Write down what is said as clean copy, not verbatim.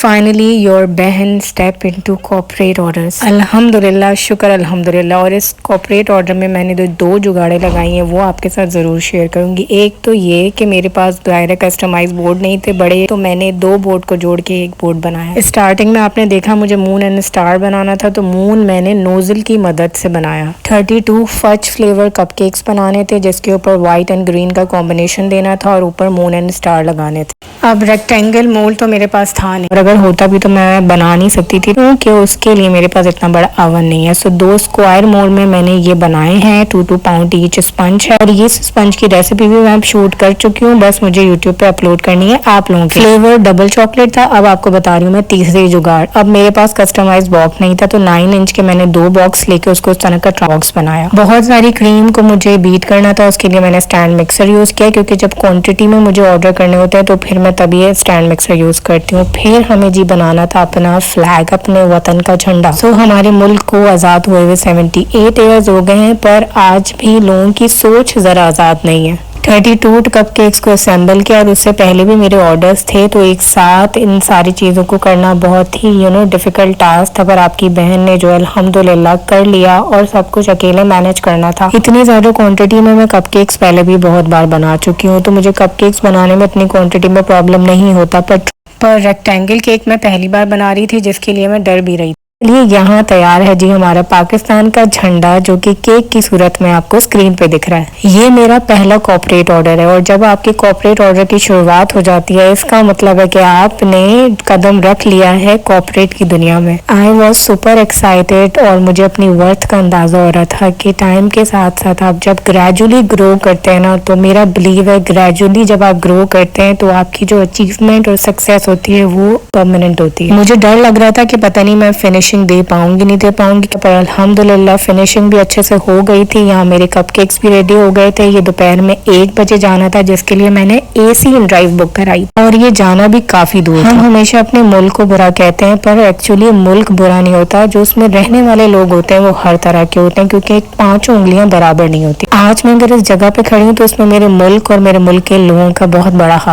Finally your बहन step into corporate orders. अल्हम्दुलिल्लाह, शुक्र अल्हम्दुलिल्लाह। और इस कॉर्पोरेट ऑर्डर में मैंने दो जुगाड़े लगाई हैं, वो आपके साथ ज़रूर शेयर करूंगी। एक तो ये कि मेरे पास डायरेक्ट कस्टमाइज बोर्ड नहीं थे बड़े, तो मैंने दो बोर्ड को जोड़ के एक बोर्ड बनाया। स्टार्टिंग में आपने देखा मुझे मून एंड स्टार बनाना था, तो मून मैंने नोजल की मदद से बनाया। 32 फज फ्लेवर कपकेक्स बनाने थे, जिसके ऊपर व्हाइट एंड ग्रीन का कॉम्बिनेशन देना था और ऊपर मून एंड स्टार लगाने थे। अब रेक्टेंगल मोल्ड तो मेरे पास था नहीं, और अगर होता भी तो मैं बना नहीं सकती थी, क्योंकि उसके लिए मेरे पास इतना बड़ा ओवन नहीं है। सो 2 स्क्वायर मोल्ड में मैंने ये बनाए हैं। 2 पाउंड ईच स्पंज है, और ये स्पंज की रेसिपी भी मैं शूट कर चुकी हूँ, बस मुझे यूट्यूब पे अपलोड करनी है आप लोगों के। फ्लेवर डबल चॉकलेट था। अब आपको बता रही हूँ मैं तीसरी जुगाड़। अब मेरे पास कस्टमाइज बॉक्स नहीं था, तो 9 इंच के मैंने 2 बॉक्स लेके उसको उस तरह का बॉक्स बनाया। बहुत सारी क्रीम को मुझे बीट करना था, उसके लिए मैंने स्टैंड मिक्सर यूज किया, क्योंकि जब क्वांटिटी में मुझे ऑर्डर करने होते हैं तो फिर मैं तभी स्टैंड मिक्सर यूज करती हूँ। फिर हमें जी बनाना था अपना फ्लैग, अपने वतन का झंडा। सो हमारे मुल्क को आजाद हुए हुए 78 ईयर्स हो गए हैं, पर आज भी लोगों की सोच जरा आजाद नहीं है। 32 कपकेक्स को असेंबल किया, और उससे पहले भी मेरे ऑर्डर्स थे, तो एक साथ इन सारी चीज़ों को करना बहुत ही डिफिकल्ट टास्क था, पर आपकी बहन ने जो अल्हम्दुलिल्लाह कर लिया, और सब कुछ अकेले मैनेज करना था। इतनी ज़्यादा क्वांटिटी में मैं कपकेक्स पहले भी बहुत बार बना चुकी हूँ, तो मुझे कपकेक्स बनाने में इतनी क्वांटिटी में प्रॉब्लम नहीं होता, पर रेक्टेंगल केक मैं पहली बार बना रही थी, जिसके लिए मैं डर भी रही थी। लिए यहाँ तैयार है जी हमारा पाकिस्तान का झंडा, जो कि केक की सूरत में आपको स्क्रीन पे दिख रहा है। ये मेरा पहला कॉर्पोरेट ऑर्डर है, और जब आपके कॉर्पोरेट ऑर्डर की शुरुआत हो जाती है, इसका मतलब है कि आपने कदम रख लिया है कॉर्पोरेट की दुनिया में। आई वॉज सुपर एक्साइटेड, और मुझे अपनी वर्थ का अंदाजा हो रहा था कि टाइम के साथ साथ आप जब ग्रेजुअली ग्रो करते हैं ना, तो मेरा बिलीव है ग्रेजुअली जब आप ग्रो करते हैं तो आपकी जो अचीवमेंट और सक्सेस होती है वो परमानेंट होती है। मुझे डर लग रहा था कि पता नहीं मैं फिनिशिंग दे पाऊंगी नहीं दे पाऊंगी, पर अल्हम्दुलिल्लाह फिनिशिंग भी अच्छे से हो गई थी। यहाँ मेरे कपकेक्स भी रेडी हो गए थे। ये दोपहर में 1 बजे जाना था, जिसके लिए मैंने AC ड्राइव बुक कराई, और ये जाना भी काफी दूर था। हम हमेशा अपने मुल्क को बुरा कहते हैं, पर एक्चुअली मुल्क बुरा नहीं होता, जो उसमें रहने वाले लोग होते हैं वो हर तरह के होते हैं, क्योंकि 5 उंगलियां बराबर नहीं होती। आज मैं अगर इस जगह पे खड़ी हूँ तो उसमें मेरे मुल्क और मेरे मुल्क के लोगों का बहुत बड़ा